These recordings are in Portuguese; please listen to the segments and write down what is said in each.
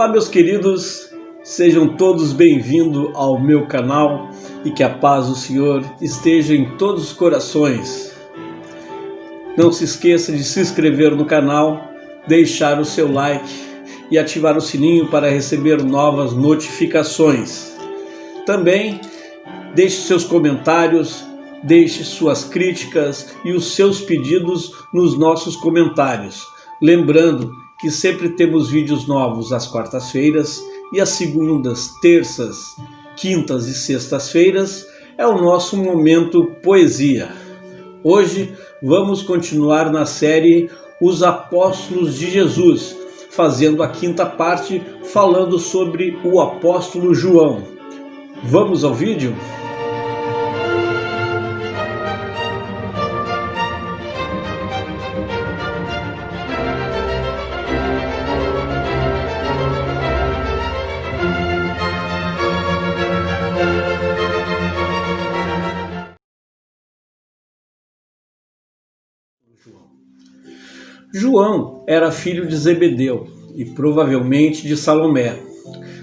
Olá, meus queridos, sejam todos bem-vindos ao meu canal e que a paz do Senhor esteja em todos os corações. Não se esqueça de se inscrever no canal, deixar o seu like e ativar o sininho para receber novas notificações. Também deixe seus comentários, deixe suas críticas e os seus pedidos nos nossos comentários. Lembrando que sempre temos vídeos novos às quartas-feiras e às segundas, terças, quintas e sextas-feiras é o nosso momento poesia. Hoje vamos continuar na série Os Apóstolos de Jesus, fazendo a quinta parte falando sobre o apóstolo João. Vamos ao vídeo? João era filho de Zebedeu e provavelmente de Salomé.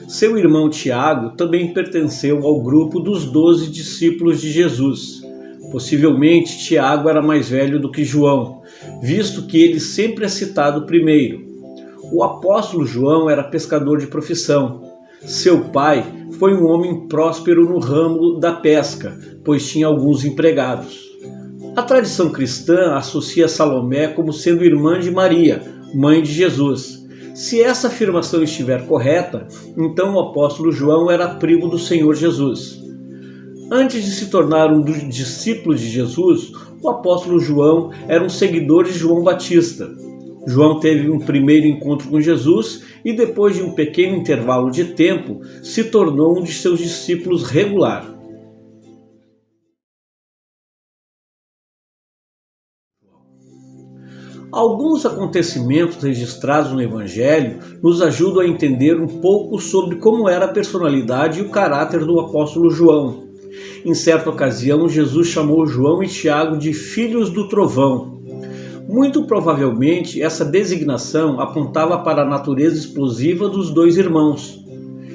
Seu irmão Tiago também pertenceu ao grupo dos 12 discípulos de Jesus. Possivelmente Tiago era mais velho do que João, visto que ele sempre é citado primeiro. O apóstolo João era pescador de profissão. Seu pai foi um homem próspero no ramo da pesca, pois tinha alguns empregados. A tradição cristã associa Salomé como sendo irmã de Maria, mãe de Jesus. Se essa afirmação estiver correta, então o apóstolo João era primo do Senhor Jesus. Antes de se tornar um dos discípulos de Jesus, o apóstolo João era um seguidor de João Batista. João teve um primeiro encontro com Jesus e depois de um pequeno intervalo de tempo, se tornou um de seus discípulos regular. Alguns acontecimentos registrados no Evangelho nos ajudam a entender um pouco sobre como era a personalidade e o caráter do apóstolo João. Em certa ocasião, Jesus chamou João e Tiago de filhos do trovão. Muito provavelmente, essa designação apontava para a natureza explosiva dos dois irmãos.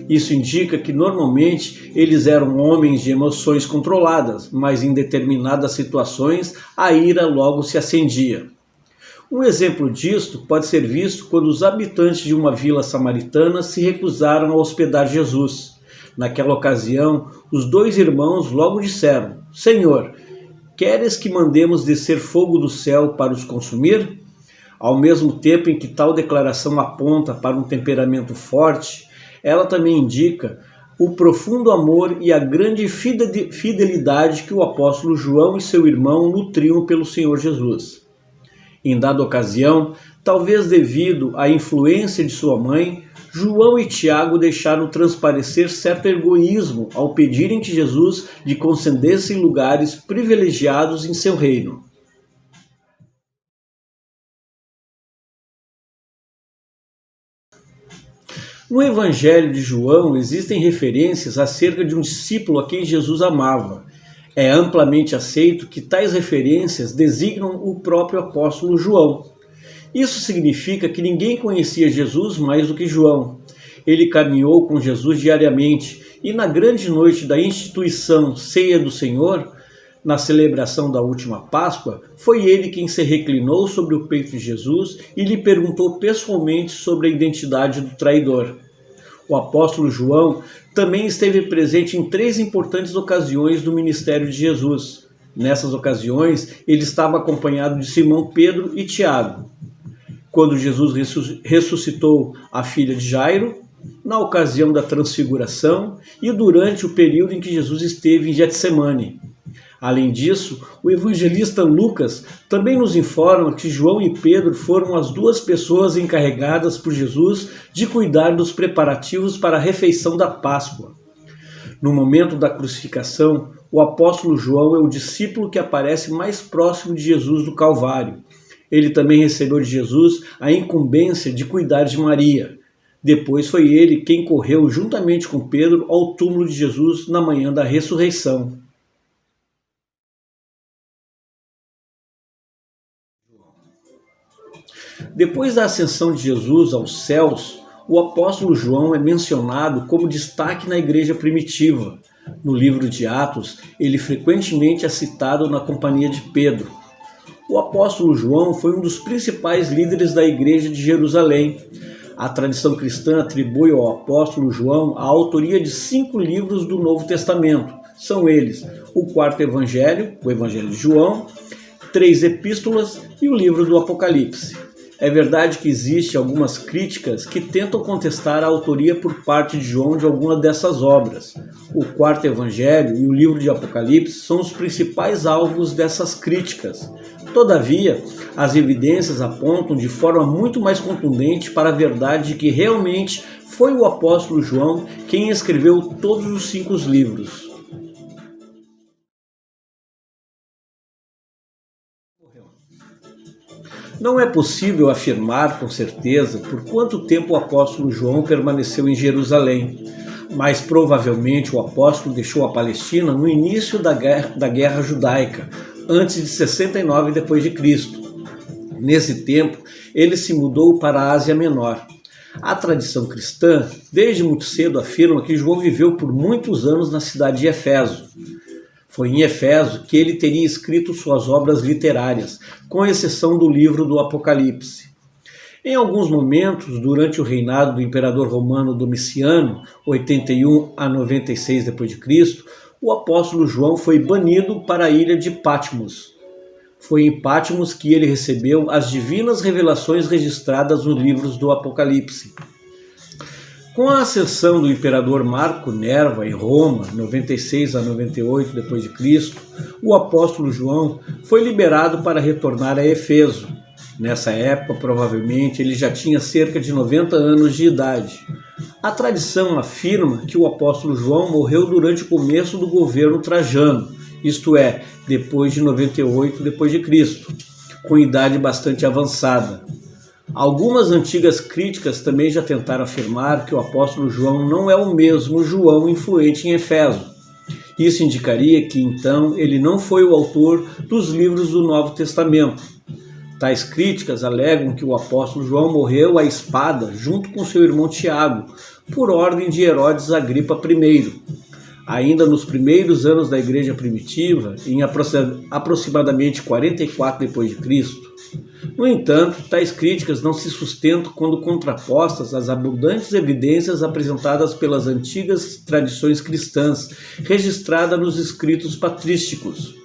Isso indica que normalmente eles eram homens de emoções controladas, mas em determinadas situações a ira logo se acendia. Um exemplo disto pode ser visto quando os habitantes de uma vila samaritana se recusaram a hospedar Jesus. Naquela ocasião, os dois irmãos logo disseram: Senhor, queres que mandemos descer fogo do céu para os consumir? Ao mesmo tempo em que tal declaração aponta para um temperamento forte, ela também indica o profundo amor e a grande fidelidade que o apóstolo João e seu irmão nutriam pelo Senhor Jesus. Em dada ocasião, talvez devido à influência de sua mãe, João e Tiago deixaram transparecer certo egoísmo ao pedirem que Jesus lhe concedesse lugares privilegiados em seu reino. No Evangelho de João existem referências acerca de um discípulo a quem Jesus amava. É amplamente aceito que tais referências designam o próprio apóstolo João. Isso significa que ninguém conhecia Jesus mais do que João. Ele caminhou com Jesus diariamente e na grande noite da instituição Ceia do Senhor, na celebração da última Páscoa, foi ele quem se reclinou sobre o peito de Jesus e lhe perguntou pessoalmente sobre a identidade do traidor. O apóstolo João também esteve presente em 3 importantes ocasiões do ministério de Jesus. Nessas ocasiões, ele estava acompanhado de Simão Pedro e Tiago. Quando Jesus ressuscitou a filha de Jairo, na ocasião da transfiguração e durante o período em que Jesus esteve em Getsemane. Além disso, o evangelista Lucas também nos informa que João e Pedro foram as 2 pessoas encarregadas por Jesus de cuidar dos preparativos para a refeição da Páscoa. No momento da crucificação, o apóstolo João é o discípulo que aparece mais próximo de Jesus do Calvário. Ele também recebeu de Jesus a incumbência de cuidar de Maria. Depois foi ele quem correu juntamente com Pedro ao túmulo de Jesus na manhã da ressurreição. Depois da ascensão de Jesus aos céus, o apóstolo João é mencionado como destaque na igreja primitiva. No livro de Atos, ele frequentemente é citado na companhia de Pedro. O apóstolo João foi um dos principais líderes da igreja de Jerusalém. A tradição cristã atribui ao apóstolo João a autoria de 5 livros do Novo Testamento. São eles o 4º Evangelho, o Evangelho de João, 3 epístolas e o livro do Apocalipse. É verdade que existem algumas críticas que tentam contestar a autoria por parte de João de alguma dessas obras. O 4º Evangelho e o livro de Apocalipse são os principais alvos dessas críticas. Todavia, as evidências apontam de forma muito mais contundente para a verdade de que realmente foi o apóstolo João quem escreveu todos os 5 livros. Não é possível afirmar com certeza por quanto tempo o apóstolo João permaneceu em Jerusalém, mas provavelmente o apóstolo deixou a Palestina no início da guerra judaica, antes de 69 d.C. Nesse tempo, ele se mudou para a Ásia Menor. A tradição cristã, desde muito cedo, afirma que João viveu por muitos anos na cidade de Éfeso. Foi em Éfeso que ele teria escrito suas obras literárias, com exceção do livro do Apocalipse. Em alguns momentos, durante o reinado do imperador romano Domiciano, 81 a 96 d.C., o apóstolo João foi banido para a ilha de Patmos. Foi em Patmos que ele recebeu as divinas revelações registradas nos livros do Apocalipse. Com a ascensão do imperador Marco Nerva em Roma, 96 a 98 d.C., o apóstolo João foi liberado para retornar a Éfeso. Nessa época, provavelmente, ele já tinha cerca de 90 anos de idade. A tradição afirma que o apóstolo João morreu durante o começo do governo Trajano, isto é, depois de 98 d.C., com idade bastante avançada. Algumas antigas críticas também já tentaram afirmar que o apóstolo João não é o mesmo João influente em Éfeso. Isso indicaria que, então, ele não foi o autor dos livros do Novo Testamento. Tais críticas alegam que o apóstolo João morreu à espada junto com seu irmão Tiago, por ordem de Herodes Agripa I. Ainda nos primeiros anos da igreja primitiva, em aproximadamente 44 d.C. No entanto, tais críticas não se sustentam quando contrapostas às abundantes evidências apresentadas pelas antigas tradições cristãs, registradas nos escritos patrísticos.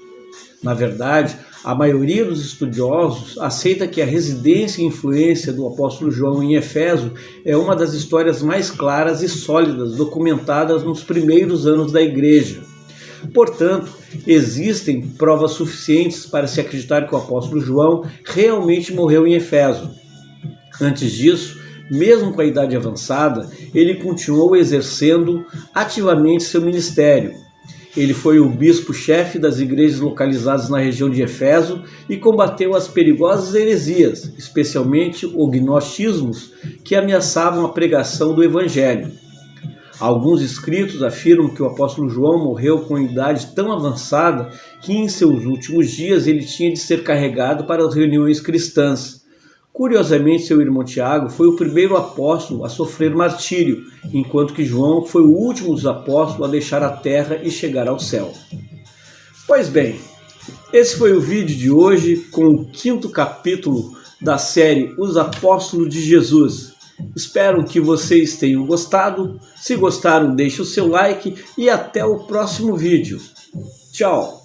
Na verdade, a maioria dos estudiosos aceita que a residência e influência do apóstolo João em Éfeso é uma das histórias mais claras e sólidas documentadas nos primeiros anos da igreja. Portanto, existem provas suficientes para se acreditar que o apóstolo João realmente morreu em Éfeso. Antes disso, mesmo com a idade avançada, ele continuou exercendo ativamente seu ministério. Ele foi o bispo-chefe das igrejas localizadas na região de Éfeso e combateu as perigosas heresias, especialmente o gnosticismo, que ameaçavam a pregação do evangelho. Alguns escritos afirmam que o apóstolo João morreu com idade tão avançada que em seus últimos dias ele tinha de ser carregado para as reuniões cristãs. Curiosamente, seu irmão Tiago foi o primeiro apóstolo a sofrer martírio, enquanto que João foi o último dos apóstolos a deixar a terra e chegar ao céu. Pois bem, esse foi o vídeo de hoje com o 5º capítulo da série Os Apóstolos de Jesus. Espero que vocês tenham gostado. Se gostaram, deixe o seu like e até o próximo vídeo. Tchau!